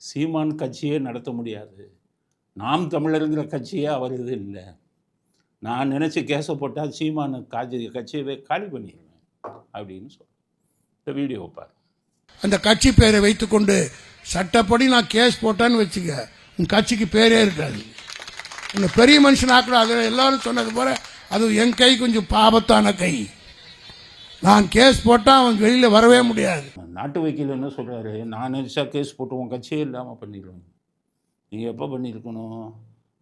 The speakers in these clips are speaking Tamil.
சீமான் கட்சியே நடத்த முடியாது. நாம் தமிழருங்கிற கட்சியே அவர் இது இல்லை. நான் நினச்சி கேஸை போட்டால் சீமான் கட்சியவே காலி பண்ணிடுவேன் அப்படின்னு சொல்ல இந்த வீடியோ பாரு. அந்த கட்சி பேரை வைத்துக்கொண்டு சட்டப்படி நான் கேஸ் போட்டேன்னு வச்சுக்க, உன் கட்சிக்கு பேரே இருக்காது. உன்னை பெரிய மனுஷன் ஆக்கூடாது. எல்லாரும் சொன்னது போல அது என் கை கொஞ்சம் பாபத்தான கை. நான் கேஸ் போட்டால் அவன் வெளியில் வரவே முடியாது. நாட்டு வக்கீல் என்ன சொல்கிறாரு, நான் நினச்சா கேஸ் போட்டு உன் கட்சியே இல்லாமல் பண்ணிடுவேன். நீங்கள் எப்போ பண்ணியிருக்கணும்?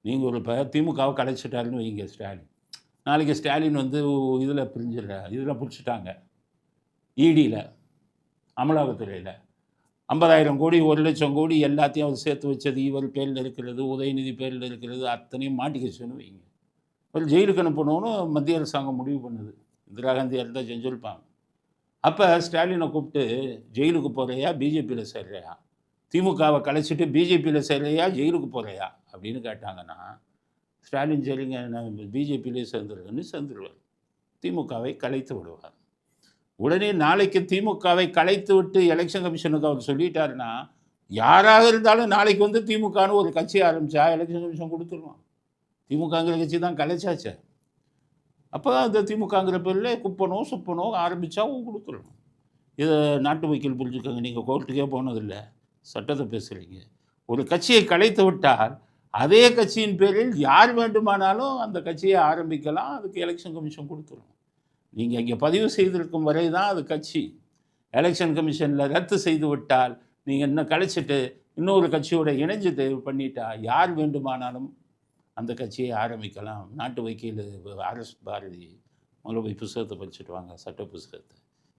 நீங்கள் ஒரு திமுகவை கலைச்சிட்டாருன்னு வைங்க ஸ்டாலின். நாளைக்கு ஸ்டாலின் வந்து இதில் இதில் பிடிச்சிட்டாங்க, இடியில், அமலாக்கத்துறையில் 50,000 கோடி 1,00,000 கோடி எல்லாத்தையும் அவர் சேர்த்து வச்சது இவர் பேரில் இருக்கிறது, உதயநிதி பேரில் இருக்கிறது, அத்தனையும் மாட்டிக்கிச்சுன்னு வைங்க. ஒரு ஜெயிலுக்கு அனுப்பணும்னு மத்திய அரசாங்கம் முடிவு பண்ணுது. இந்திரா காந்தி எல்லாம் செஞ்சுருப்பாங்க. அப்போ ஸ்டாலினை கூப்பிட்டு ஜெயிலுக்கு போகிறையா, பிஜேபியில் சேர்றையா, திமுகவை கலைச்சிட்டு பிஜேபியில் சேர்றையா, ஜெயிலுக்கு போகிறையா அப்படின்னு கேட்டாங்கன்னா ஸ்டாலின் சரிங்க நான் பிஜேபியிலே சேர்ந்துருவேன்னு சேர்ந்துருவார். திமுகவை கலைத்து விடுவார். உடனே நாளைக்கு திமுகவை கலைத்து விட்டு எலெக்ஷன் கமிஷனுக்கு அவர் சொல்லிட்டாருன்னா, யாராக இருந்தாலும் நாளைக்கு வந்து திமுகன்னு ஒரு கட்சி ஆரம்பித்தா எலெக்ஷன் கமிஷன் கொடுத்துருவான். திமுகங்கிற கட்சி தான் கலைச்சாச்சு. அப்போ அந்த திமுகங்கிற பேரில் குப்பனோ சுப்பனோ ஆரம்பித்தா கொடுத்துடணும். இதை நாட்டு வக்கீல் புரிஞ்சுக்கோங்க. நீங்கள் கோர்ட்டுக்கே போனதில்லை, சட்டத்தை பேசுகிறீங்க. ஒரு கட்சியை கலைத்து விட்டால் அதே கட்சியின் பேரில் யார் வேண்டுமானாலும் அந்த கட்சியை ஆரம்பிக்கலாம். அதுக்கு எலெக்ஷன் கமிஷன் கொடுத்துரும். நீங்கள் இங்கே பதிவு செய்திருக்கும் வரை தான் அது கட்சி. எலெக்ஷன் கமிஷனில் ரத்து செய்து விட்டால் நீங்கள் இன்னும் கலைச்சிட்டு இன்னொரு கட்சியோட இணைஞ்சு பண்ணிட்டா யார் வேண்டுமானாலும் அந்த கட்சியை ஆரம்பிக்கலாம். நாட்டு வக்கீல் RS பாரதி முதல்ல போய் புஸ்தகத்தை படிச்சுட்டு வாங்க, சட்ட புஸ்தகத்தை.